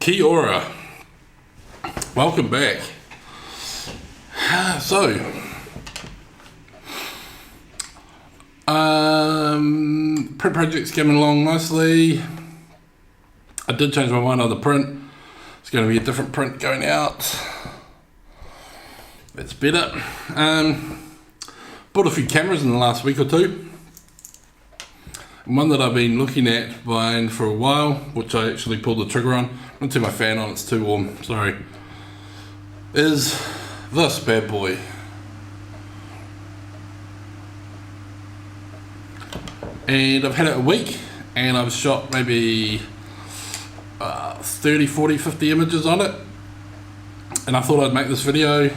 Kia ora. Welcome back. So, print project's coming along nicely. I did change my mind on the print. It's going to be a different print going out. That's better. Bought a few cameras in the last week or two. One that I've been looking at buying for a while, which I actually pulled the trigger on. I'm going to turn my fan on, it's too warm, sorry. Is this bad boy. And I've had it a week and I've shot maybe 30, 40, 50 images on it. And I thought I'd make this video.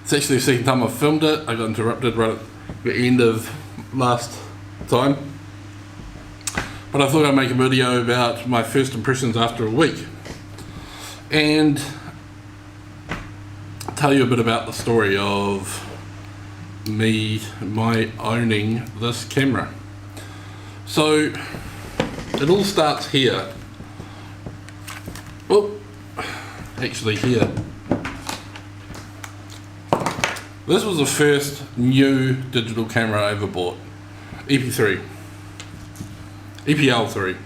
It's actually the second time I've filmed it. I got interrupted right at the end of last time. But I thought I'd make a video about my first impressions after a week. And tell you a bit about the story of my owning this camera. So it all starts here. Well, actually here. This was the first new digital camera I ever bought. EP3. EPL3.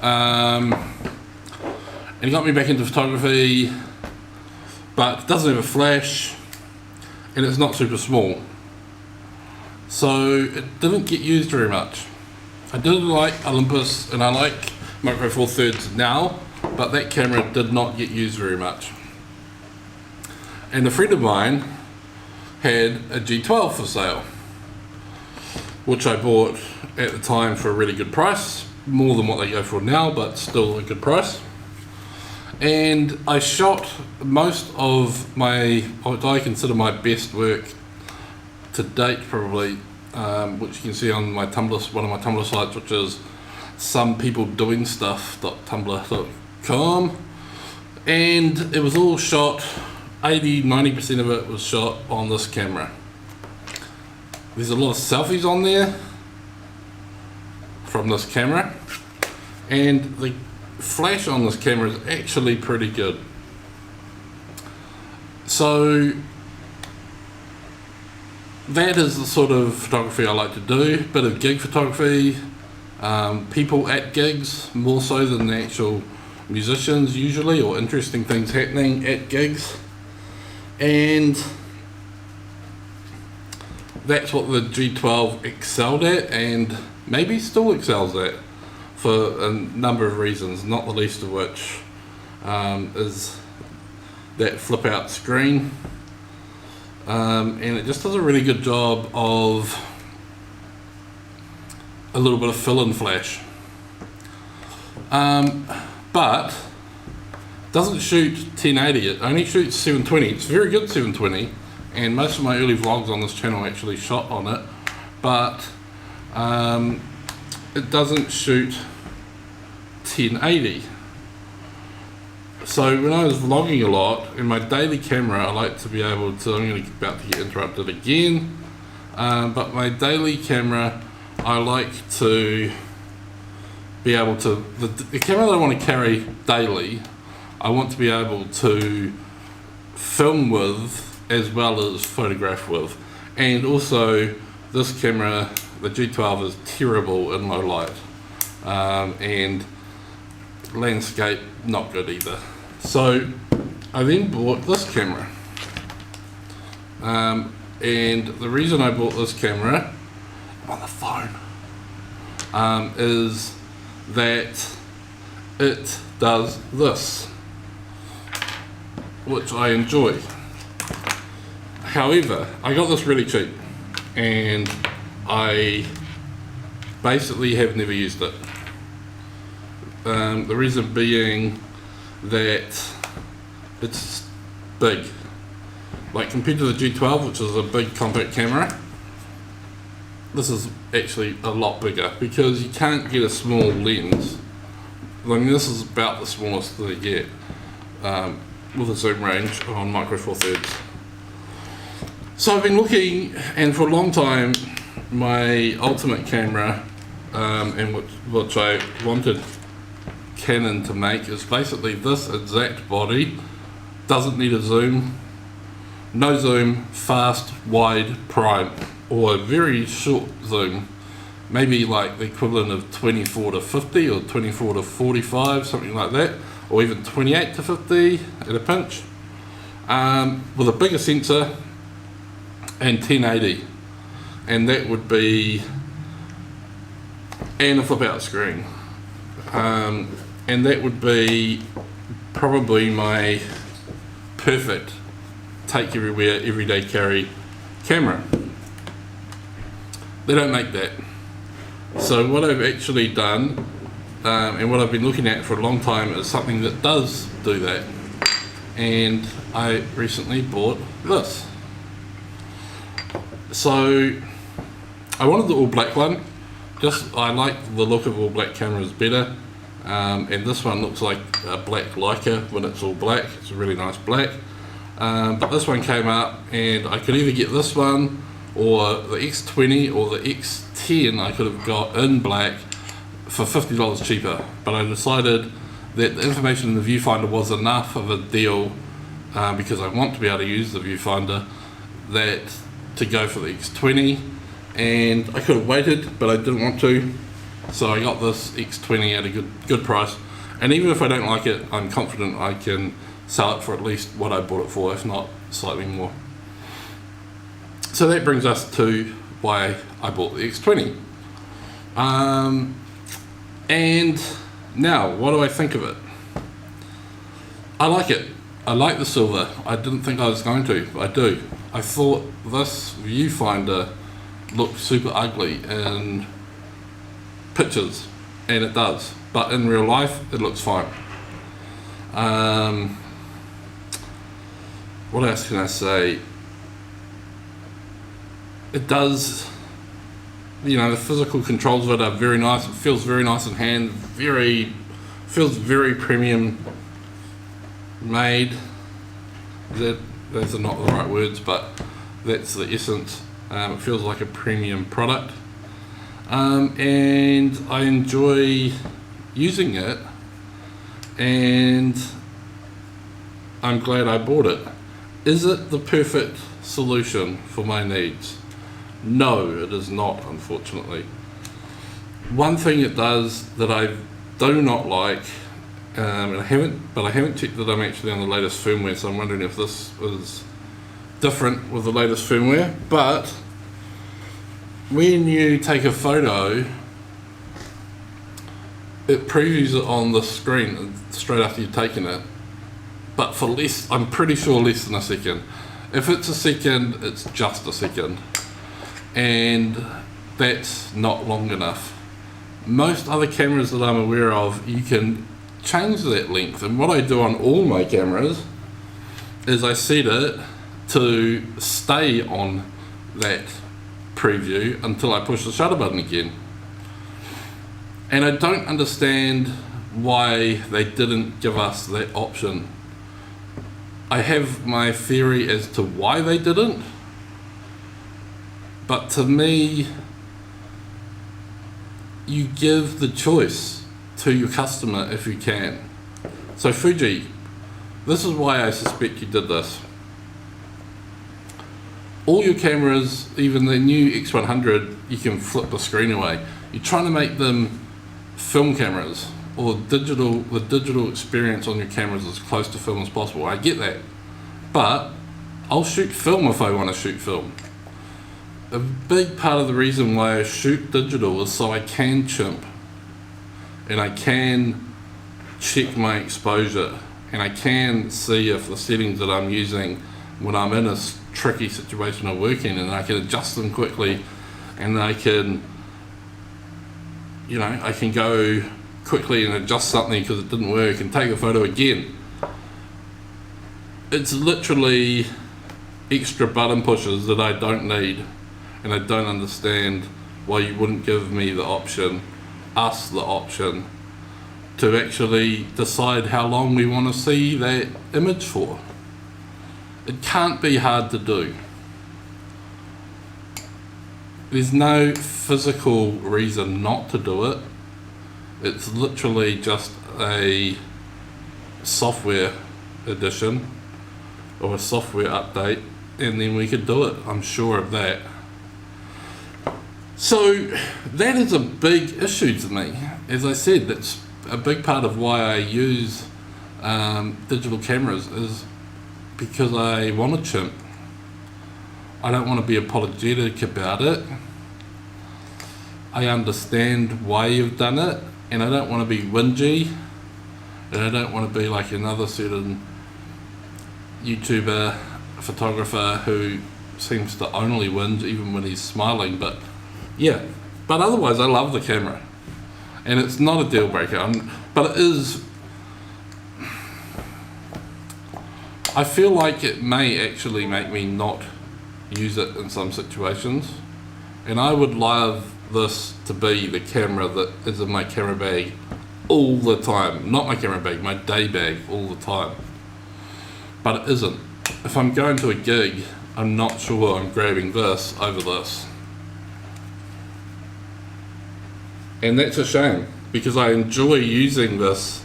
And it got me back into photography, but it doesn't have a flash and it's not super small. So it didn't get used very much. I did like Olympus and I like Micro Four Thirds now, but that camera did not get used very much. And a friend of mine had a G12 for sale, which I bought at the time for a really good price, more than what they go for now, but still a good price. And I shot most of what I consider my best work to date, probably, which you can see on my Tumblr, one of my Tumblr sites, which is somepeopledoingstuff.tumblr.com. And it was all shot, 80-90% of it was shot on this camera. There's a lot of selfies on there from this camera, and the flash on this camera is actually pretty good. So that is the sort of photography I like to do, bit of gig photography, people at gigs more so than the actual musicians usually, or interesting things happening at gigs. And that's what the G12 excelled at, and maybe still excels at, for a number of reasons, not the least of which is that flip out screen. And it just does a really good job of a little bit of fill-in flash. But doesn't shoot 1080, it only shoots 720. It's very good 720, and most of my early vlogs on this channel actually shot on it, but it doesn't shoot 1080. So when I was vlogging a lot, in my daily camera I like to be able to, I'm about to get interrupted again, but my daily camera I like to be able to, the camera that I want to carry daily, I want to be able to film with as well as photograph with. And also this camera, the G12, is terrible in low light, and landscape not good either. So I then bought this camera, and the reason I bought this camera, I'm on the phone, is that it does this, which I enjoy. However, I got this really cheap and I basically have never used it. The reason being that it's big. Like compared to the G12, which is a big compact camera, this is actually a lot bigger because you can't get a small lens. I mean, this is about the smallest that you get with a zoom range on Micro Four Thirds. So I've been looking, and for a long time my ultimate camera, and which I wanted Canon to make is basically this exact body, doesn't need a zoom, no zoom, fast, wide, prime, or a very short zoom, maybe like the equivalent of 24 to 50 or 24 to 45, something like that, or even 28 to 50 at a pinch, with a bigger sensor and 1080, and that would be, and a flip out screen, and that would be probably my perfect take everywhere, everyday carry camera. They don't make that. So what I've actually done, and what I've been looking at for a long time, is something that does do that. And I recently bought this. So I wanted the all black one. I like the look of all black cameras better. And this one looks like a black Leica when it's all black. It's a really nice black. But this one came up, and I could either get this one or the X20 or the X10 I could have got in black for $50 cheaper. But I decided that the information in the viewfinder was enough of a deal, because I want to be able to use the viewfinder, that to go for the X20. And I could have waited, but I didn't want to, so I got this X20 at a good price. And even if I don't like it, I'm confident I can sell it for at least what I bought it for, if not slightly more. So that brings us to why I bought the X20. And now, what do I think of it? I like it. I like the silver. I didn't think I was going to, but I do. I thought this viewfinder looked super ugly in pictures, and it does, but in real life it looks fine. What else can I say? It does, you know, the physical controls of it are very nice. It feels very nice in hand, feels very premium made. Those are not the right words, but that's the essence. It feels like a premium product, and I enjoy using it, and I'm glad I bought it. Is it the perfect solution for my needs? No, it is not, unfortunately. One thing it does that I do not like, and I haven't checked that I'm actually on the latest firmware, so I'm wondering if this is different with the latest firmware, but when you take a photo, it previews it on the screen straight after you've taken it, but for less, I'm pretty sure less than a second. If it's a second, it's just a second, and that's not long enough. Most other cameras that I'm aware of, you can change that length, and what I do on all my cameras is I set it to stay on that preview until I push the shutter button again. And I don't understand why they didn't give us that option. I have my theory as to why they didn't, but to me, you give the choice to your customer if you can. So Fuji, this is why I suspect you did this. All your cameras, even the new X100, you can flip the screen away. You're trying to make them film cameras, or the digital experience on your cameras as close to film as possible. I get that, but I'll shoot film if I want to shoot film. A big part of the reason why I shoot digital is so I can chimp, and I can check my exposure, and I can see if the settings that I'm using when I'm in a tricky situation are working, and I can adjust them quickly, and I can, you know, I can go quickly and adjust something because it didn't work and take a photo again. It's literally extra button pushes that I don't need, and I don't understand why you wouldn't give me the option, us the option, to actually decide how long we want to see that image for. It can't be hard to do. There's no physical reason not to do it. It's literally just a software edition or a software update, and then we could do it. I'm sure of that. So that is a big issue to me. As I said, that's a big part of why I use digital cameras, is because I want a chimp. I don't want to be apologetic about it. I understand why you've done it, and I don't want to be whingy, and I don't want to be like another certain YouTuber, photographer who seems to only whinge even when he's smiling. But yeah, but otherwise I love the camera, and it's not a deal breaker, but it is. I feel like it may actually make me not use it in some situations, and I would love this to be the camera that is in my camera bag all the time. Not my camera bag, my day bag all the time. But it isn't. If I'm going to a gig, I'm not sure I'm grabbing this over this. And that's a shame, because I enjoy using this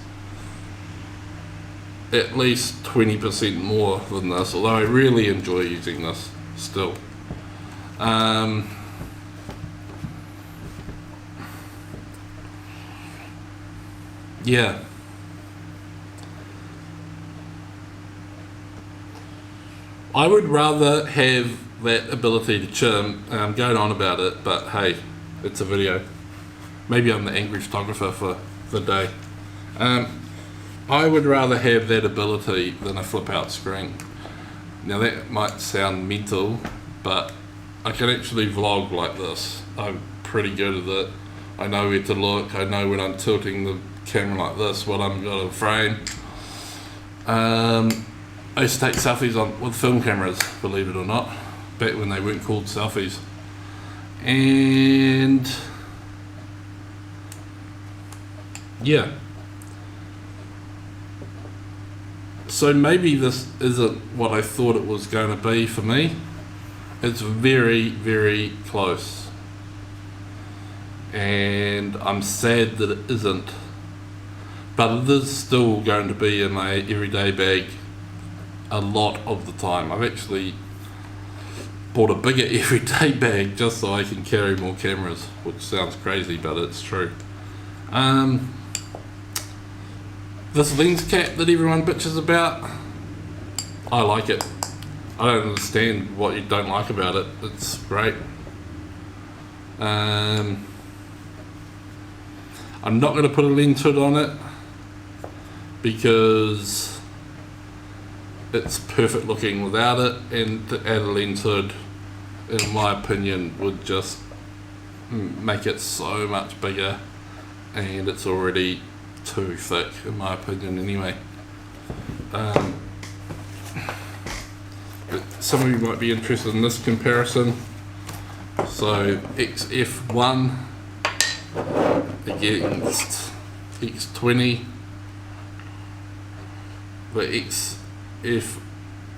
at least 20% more than this, although I really enjoy using this still. Yeah. I would rather have that ability to chim. I'm going on about it, but hey, it's a video. Maybe I'm the angry photographer for the day. I would rather have that ability than a flip out screen. Now that might sound mental, but I can actually vlog like this. I'm pretty good at it. I know where to look. I know when I'm tilting the camera like this, what I'm got to frame. I used to take selfies with film cameras, believe it or not, back when they weren't called selfies. And yeah. So maybe this isn't what I thought it was going to be for me. It's very, very close. And I'm sad that it isn't. But it is still going to be in my everyday bag a lot of the time. I've actually bought a bigger everyday bag just so I can carry more cameras, which sounds crazy, but it's true. This lens cap that everyone bitches about, I like it. I don't understand what you don't like about it. It's great. I'm not going to put a lens hood on it because it's perfect looking without it, and to add a lens hood, in my opinion, would just make it so much bigger, and it's already too thick in my opinion anyway. Some of you might be interested in this comparison. So XF1 against X20. The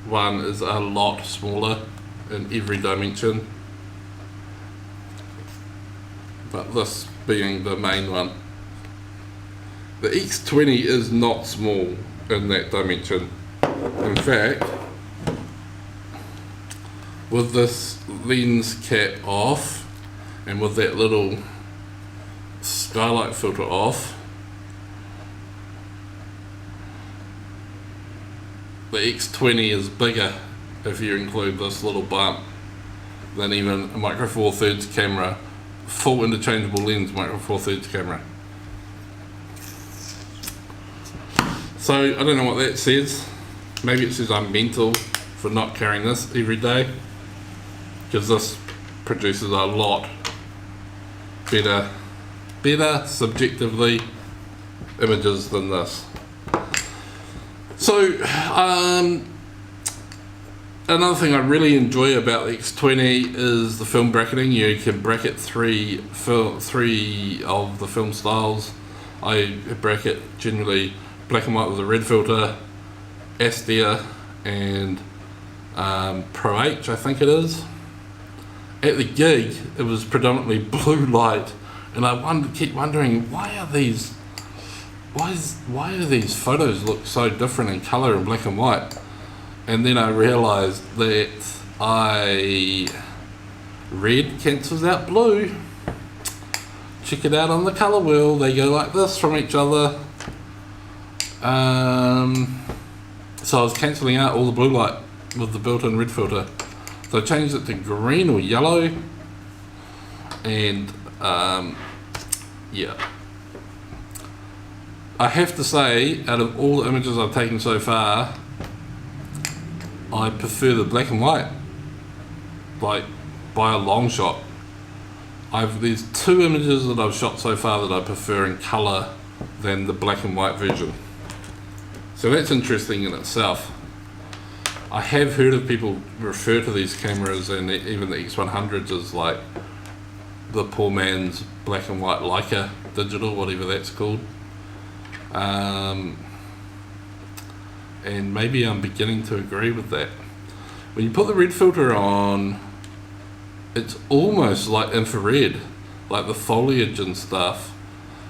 XF1 is a lot smaller in every dimension, but this being the main one. The X20 is not small in that dimension. In fact, with this lens cap off and with that little skylight filter off, the X20 is bigger, if you include this little bump, than even a micro four thirds camera, full interchangeable lens micro four thirds camera. So I don't know what that says. Maybe it says I'm mental for not carrying this every day, because this produces a lot better subjectively images than this. So another thing I really enjoy about the X20 is the film bracketing. You can bracket three of the film styles. I bracket generally black and white with a red filter, Astia, and Pro H, I think it is. At the gig, it was predominantly blue light, and I keep wondering, why are these why do these photos look so different in colour in black and white? And then I realised that red cancels out blue. Check it out on the colour wheel, they go like this from each other. So I was cancelling out all the blue light with the built-in red filter. So I changed it to green or yellow, and yeah. I have to say, out of all the images I've taken so far, I prefer the black and white, like by a long shot. There's 2 images that I've shot so far that I prefer in colour than the black and white version. So that's interesting in itself. I have heard of people refer to these cameras, and even the X100s, as like the poor man's black and white Leica digital, whatever that's called. And maybe I'm beginning to agree with that. When you put the red filter on, it's almost like infrared, like the foliage and stuff.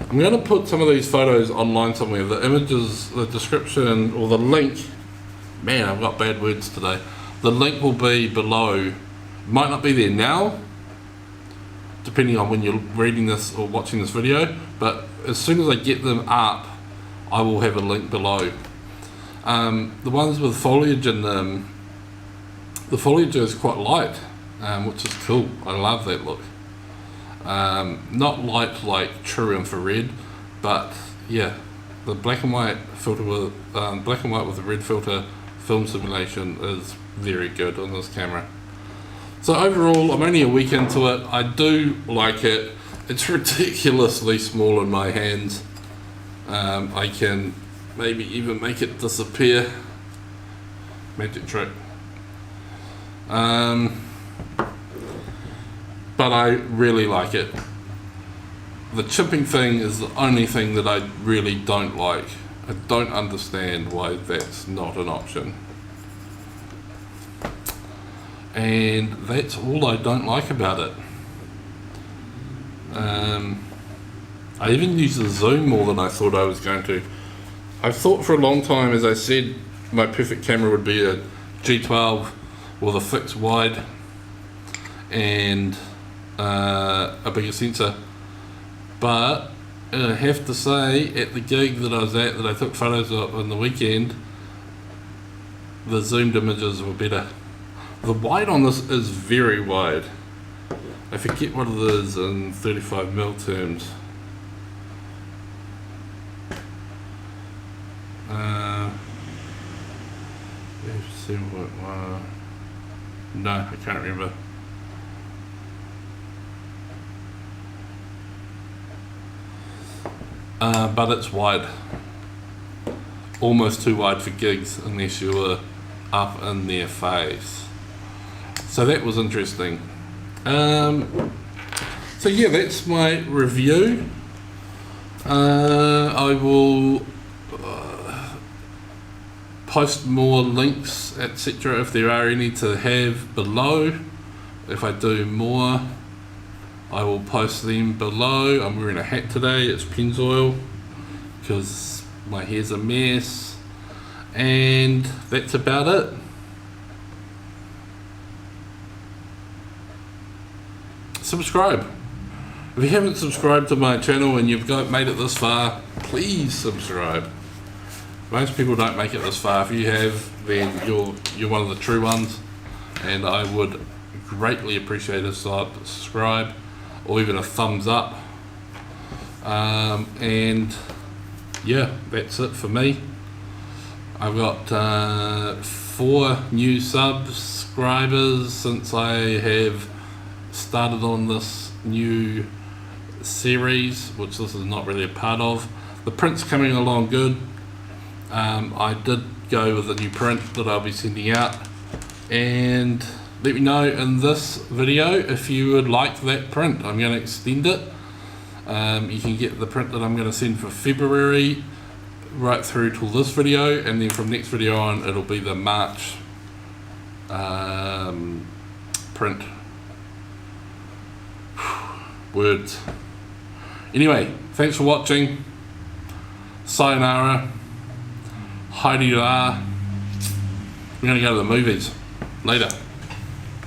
I'm going to put some of these photos online somewhere. The images, the description, or the link. Man, I've got bad words today. The link will be below. Might not be there now, depending on when you're reading this or watching this video, but as soon as I get them up, I will have a link below. The ones with foliage in them, the foliage is quite light, which is cool. I love that look. Not light like true infrared, but yeah, the black and white filter with black and white with the red filter film simulation is very good on this camera. So overall, I'm only a week into it. I do like it. It's ridiculously small in my hands. I can maybe even make it disappear. Magic trick. But I really like it. The chipping thing is the only thing that I really don't like. I don't understand why that's not an option. And that's all I don't like about it. I even use the zoom more than I thought I was going to. I've thought for a long time, as I said, my perfect camera would be a G12 with a fixed wide and a bigger sensor. But I have to say, at the gig that I was at, that I took photos of on the weekend, the zoomed images were better. The wide on this is very wide. I forget what it is in 35mm terms. No, I can't remember. But it's wide. Almost too wide for gigs unless you were up in their face. So that was interesting. So yeah, that's my review. I will post more links, etc., if there are any to have below. If I do more, I will post them below. I'm wearing a hat today, it's Pennzoil, because my hair's a mess. And that's about it. Subscribe. If you haven't subscribed to my channel and you've made it this far, please subscribe. Most people don't make it this far. If you have, then you're one of the true ones, and I would greatly appreciate a subscribe or even a thumbs up. And yeah, that's it for me. I've got 4 new subscribers since I have started on this new series, which this is not really a part of. The print's coming along good. I did go with a new print that I'll be sending out, and let me know in this video if you would like that print. I'm going to extend it. You can get the print that I'm going to send for February right through till this video, and then from next video on it'll be the March print. Words. Anyway, thanks for watching. sayonara, Heidi La. We're going to go to the movies later.